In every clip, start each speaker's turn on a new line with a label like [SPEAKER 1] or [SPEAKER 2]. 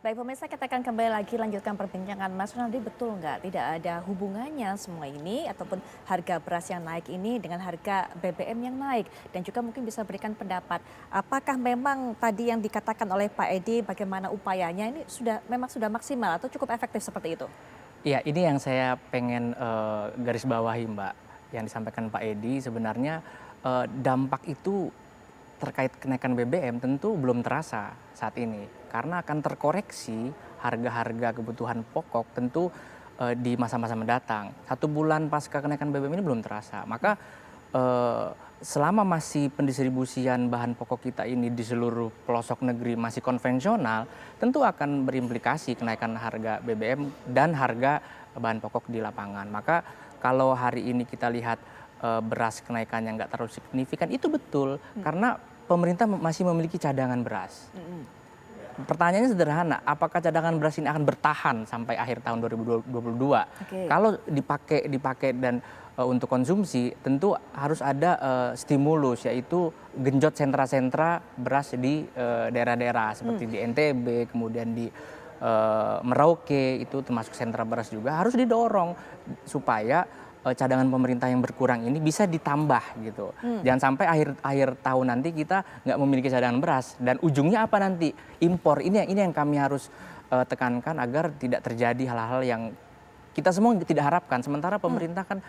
[SPEAKER 1] Baik pemirsa, kita akan kembali lagi lanjutkan perbincangan Mas Ronaldi. Betul nggak tidak ada hubungannya semua ini ataupun harga beras yang naik ini dengan harga BBM yang naik, dan juga mungkin bisa berikan pendapat apakah memang tadi yang dikatakan oleh Pak Edi bagaimana upayanya ini memang sudah maksimal atau cukup efektif seperti itu?
[SPEAKER 2] Iya, ini yang saya pengen garis bawahi, Mbak. Yang disampaikan Pak Edi sebenarnya dampak itu terkait kenaikan BBM tentu belum terasa saat ini. Karena akan terkoreksi harga-harga kebutuhan pokok tentu di masa-masa mendatang. 1 bulan pasca kenaikan BBM ini belum terasa. Maka selama masih pendistribusian bahan pokok kita ini di seluruh pelosok negeri masih konvensional, tentu akan berimplikasi kenaikan harga BBM dan harga bahan pokok di lapangan. Maka kalau hari ini kita lihat beras kenaikannya nggak terlalu signifikan, itu betul karena pemerintah masih memiliki cadangan beras. Pertanyaannya sederhana, apakah cadangan beras ini akan bertahan sampai akhir tahun 2022?
[SPEAKER 1] Oke.
[SPEAKER 2] Kalau dipakai dan untuk konsumsi, tentu harus ada stimulus, yaitu genjot sentra-sentra beras di daerah-daerah seperti di NTB, kemudian di Merauke, itu termasuk sentra beras juga harus didorong supaya cadangan pemerintah yang berkurang ini bisa ditambah gitu. Jangan sampai akhir tahun nanti kita nggak memiliki cadangan beras dan ujungnya apa nanti? Impor. Ini yang kami harus tekankan agar tidak terjadi hal-hal yang kita semua tidak harapkan. Sementara pemerintah kan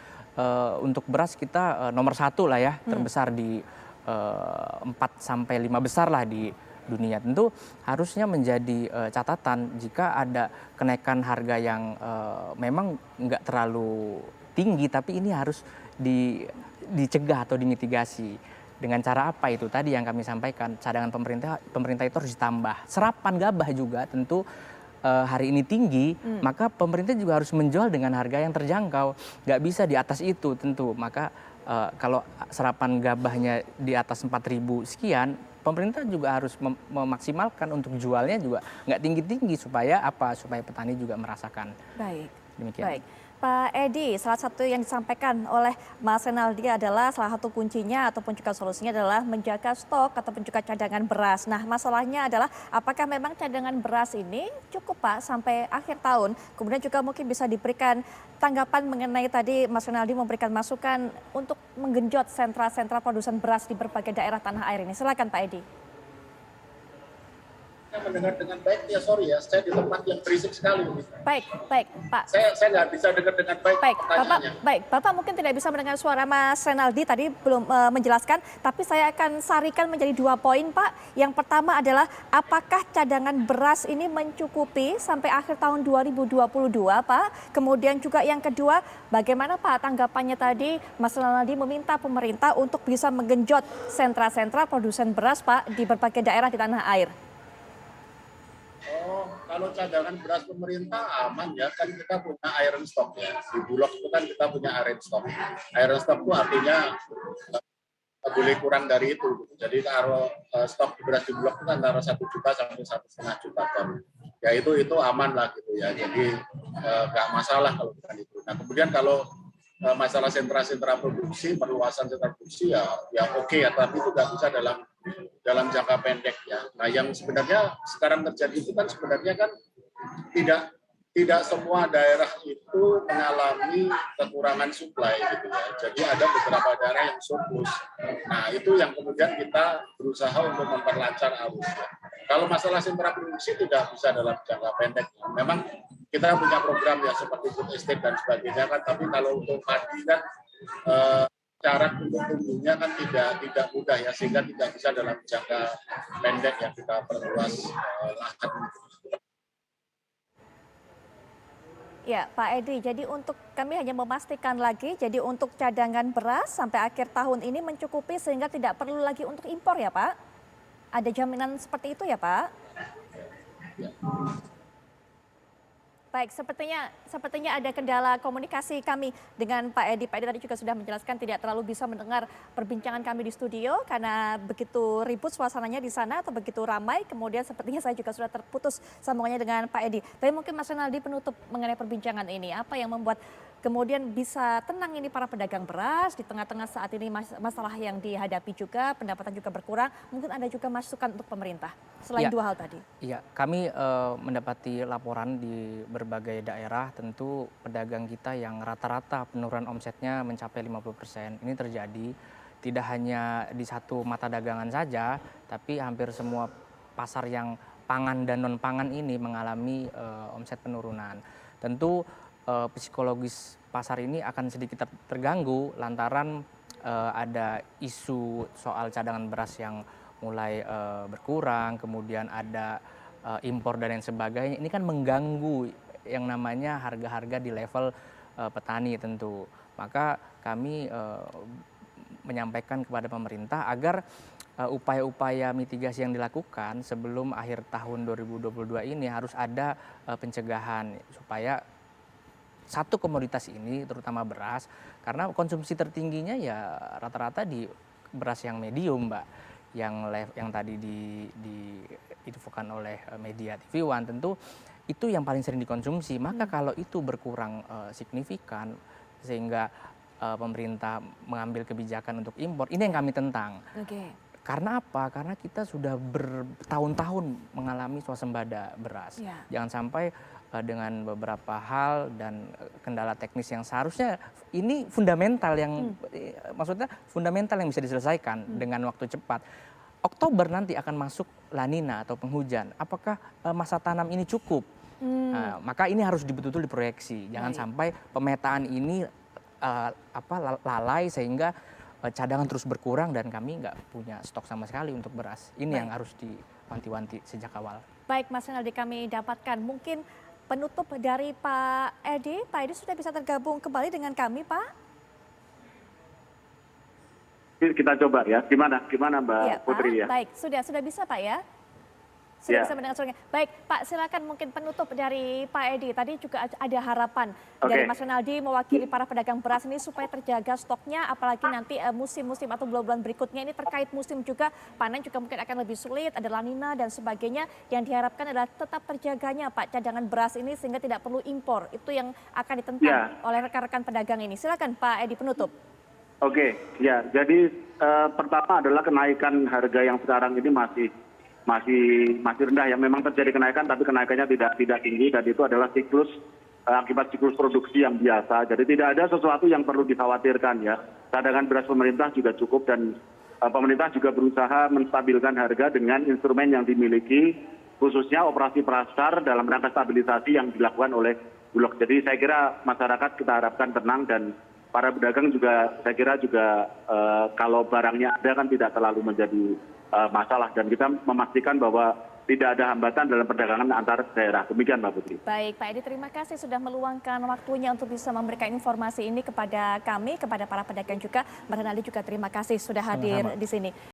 [SPEAKER 2] untuk beras kita nomor 1 lah ya, terbesar di 4 sampai 5 besar lah di dunia. Tentu harusnya menjadi catatan jika ada kenaikan harga yang memang nggak terlalu tinggi, tapi ini harus dicegah atau dimitigasi. Dengan cara apa itu? Tadi yang kami sampaikan, cadangan pemerintah itu harus ditambah. Serapan gabah juga tentu hari ini tinggi, maka pemerintah juga harus menjual dengan harga yang terjangkau. Nggak bisa di atas itu tentu. Maka kalau serapan gabahnya di atas 4.000 sekian, pemerintah juga harus memaksimalkan untuk jualnya juga nggak tinggi-tinggi supaya apa? Supaya petani juga merasakan.
[SPEAKER 1] Baik.
[SPEAKER 2] Demikian.
[SPEAKER 1] Baik. Pak Edi, salah satu yang disampaikan oleh Mas Renaldi adalah salah satu kuncinya ataupun juga solusinya adalah menjaga stok ataupun juga cadangan beras. Nah, masalahnya adalah apakah memang cadangan beras ini cukup Pak sampai akhir tahun? Kemudian juga mungkin bisa diberikan tanggapan mengenai tadi Mas Renaldi memberikan masukan untuk menggenjot sentra-sentra produsen beras di berbagai daerah tanah air ini. Silakan Pak Edi.
[SPEAKER 3] Saya mendengar dengan baik, ya sorry ya, saya di tempat yang berisik sekali.
[SPEAKER 1] Baik, baik Pak.
[SPEAKER 3] Saya nggak bisa dengar dengan baik pertanyaannya.
[SPEAKER 1] Bapak mungkin tidak bisa mendengar suara Mas Renaldi tadi belum menjelaskan, tapi saya akan sarikan menjadi 2 poin Pak. Yang pertama adalah apakah cadangan beras ini mencukupi sampai akhir tahun 2022 Pak? Kemudian juga yang kedua, bagaimana Pak tanggapannya tadi Mas Renaldi meminta pemerintah untuk bisa menggenjot sentra-sentra produsen beras Pak di berbagai daerah di tanah air?
[SPEAKER 3] Oh, kalau cadangan beras pemerintah aman ya, kan kita punya iron stock ya. Di Bulog itu kan kita punya iron stock. Iron stock itu artinya boleh kurang dari itu. Jadi kalau stok beras di Bulog itu antara 1 juta sampai 1,5 juta ton. Ya itu aman lah gitu ya. Jadi nggak masalah kalau bukan itu. Nah kemudian kalau masalah sentra-sentra produksi, perluasan sentra produksi ya oke ya, tapi itu nggak bisa dalam jangka pendek ya. Nah yang sebenarnya sekarang terjadi itu kan sebenarnya kan tidak semua daerah itu mengalami kekurangan suplai gitu ya. Jadi ada beberapa daerah yang surplus. Nah itu yang kemudian kita berusaha untuk memperlancar arus. Ya. Kalau masalah sentra produksi tidak bisa dalam jangka pendek. Ya. Memang kita punya program ya seperti food estate dan sebagainya kan. Tapi kalau untuk padi kan syarat untuk tumbuhnya kan tidak mudah ya, sehingga tidak bisa dalam jangka pendek yang kita perluas lahan.
[SPEAKER 1] Ya, Pak Edi, jadi untuk kami hanya memastikan lagi, jadi untuk cadangan beras sampai akhir tahun ini mencukupi sehingga tidak perlu lagi untuk impor ya Pak? Ada jaminan seperti itu ya Pak?
[SPEAKER 3] Ya.
[SPEAKER 1] Baik, sepertinya ada kendala komunikasi kami dengan Pak Edi. Pak Edi tadi juga sudah menjelaskan tidak terlalu bisa mendengar perbincangan kami di studio karena begitu ribut suasananya di sana atau begitu ramai. Kemudian sepertinya saya juga sudah terputus sambungannya dengan Pak Edi. Tapi mungkin Mas Renaldi penutup mengenai perbincangan ini. Apa yang membuat kemudian bisa tenang ini para pedagang beras di tengah-tengah saat ini masalah yang dihadapi juga, pendapatan juga berkurang. Mungkin ada juga masukan untuk pemerintah selain
[SPEAKER 2] Ya.
[SPEAKER 1] dua hal tadi.
[SPEAKER 2] Iya, kami mendapati laporan di berbagai daerah, tentu pedagang kita yang rata-rata penurunan omsetnya mencapai 50%. Ini terjadi tidak hanya di satu mata dagangan saja, tapi hampir semua pasar yang pangan dan non pangan ini mengalami omset penurunan. Tentu psikologis pasar ini akan sedikit terganggu lantaran ada isu soal cadangan beras yang mulai berkurang, kemudian ada impor dan lain sebagainya. Ini kan mengganggu yang namanya harga-harga di level petani tentu. Maka kami menyampaikan kepada pemerintah agar upaya-upaya mitigasi yang dilakukan sebelum akhir tahun 2022 ini harus ada pencegahan supaya satu komoditas ini terutama beras, karena konsumsi tertingginya ya rata-rata di beras yang medium, Mbak, yang tadi diinfokan oleh media TV One, tentu itu yang paling sering dikonsumsi. Maka kalau itu berkurang signifikan sehingga pemerintah mengambil kebijakan untuk impor, ini yang kami tentang.
[SPEAKER 1] Oke.
[SPEAKER 2] Karena apa? Karena kita sudah bertahun-tahun mengalami swasembada beras.
[SPEAKER 1] Ya.
[SPEAKER 2] Jangan sampai dengan beberapa hal dan kendala teknis yang seharusnya ini fundamental yang maksudnya fundamental yang bisa diselesaikan dengan waktu cepat. Oktober nanti akan masuk La Nina atau penghujan. Apakah masa tanam ini cukup? Nah, maka ini harus betul-betul diproyeksi. Jangan sampai pemetaan ini lalai sehingga cadangan terus berkurang dan kami nggak punya stok sama sekali untuk beras. Ini yang harus diwanti-wanti sejak awal.
[SPEAKER 1] Baik, Mas Renaldi, kami dapatkan mungkin penutup dari Pak Edi. Pak Edi sudah bisa tergabung kembali dengan kami, Pak?
[SPEAKER 4] Kita coba ya. Gimana Mbak
[SPEAKER 1] Ya,
[SPEAKER 4] Putri ya?
[SPEAKER 1] Baik, sudah bisa Pak ya? Sudah
[SPEAKER 4] Ya.
[SPEAKER 1] bisa mendengar suaranya. Baik, Pak, silakan mungkin penutup dari Pak Edi. Tadi juga ada harapan dari Mas Renaldi mewakili para pedagang beras ini supaya terjaga stoknya, apalagi nanti musim-musim atau bulan-bulan berikutnya ini terkait musim juga, panen juga mungkin akan lebih sulit, ada La Nina dan sebagainya. Yang diharapkan adalah tetap terjaganya Pak cadangan beras ini sehingga tidak perlu impor. Itu yang akan ditentang oleh rekan-rekan pedagang ini. Silakan Pak Edi penutup.
[SPEAKER 4] Oke, ya. Jadi pertama adalah kenaikan harga yang sekarang ini masih rendah ya. Memang terjadi kenaikan tapi kenaikannya tidak tinggi dan itu adalah akibat siklus produksi yang biasa. Jadi tidak ada sesuatu yang perlu dikhawatirkan ya. Cadangan beras pemerintah juga cukup dan pemerintah juga berusaha menstabilkan harga dengan instrumen yang dimiliki, khususnya operasi pasar dalam rangka stabilisasi yang dilakukan oleh Bulog. Jadi saya kira masyarakat kita harapkan tenang dan para pedagang juga saya kira juga kalau barangnya ada kan tidak terlalu menjadi masalah dan kita memastikan bahwa tidak ada hambatan dalam perdagangan antar daerah. Demikian Mbak Putri.
[SPEAKER 1] Baik Pak Edi, terima kasih sudah meluangkan waktunya untuk bisa memberikan informasi ini kepada kami, kepada para pedagang juga. Mbak Renaldi juga terima kasih sudah hadir di sini.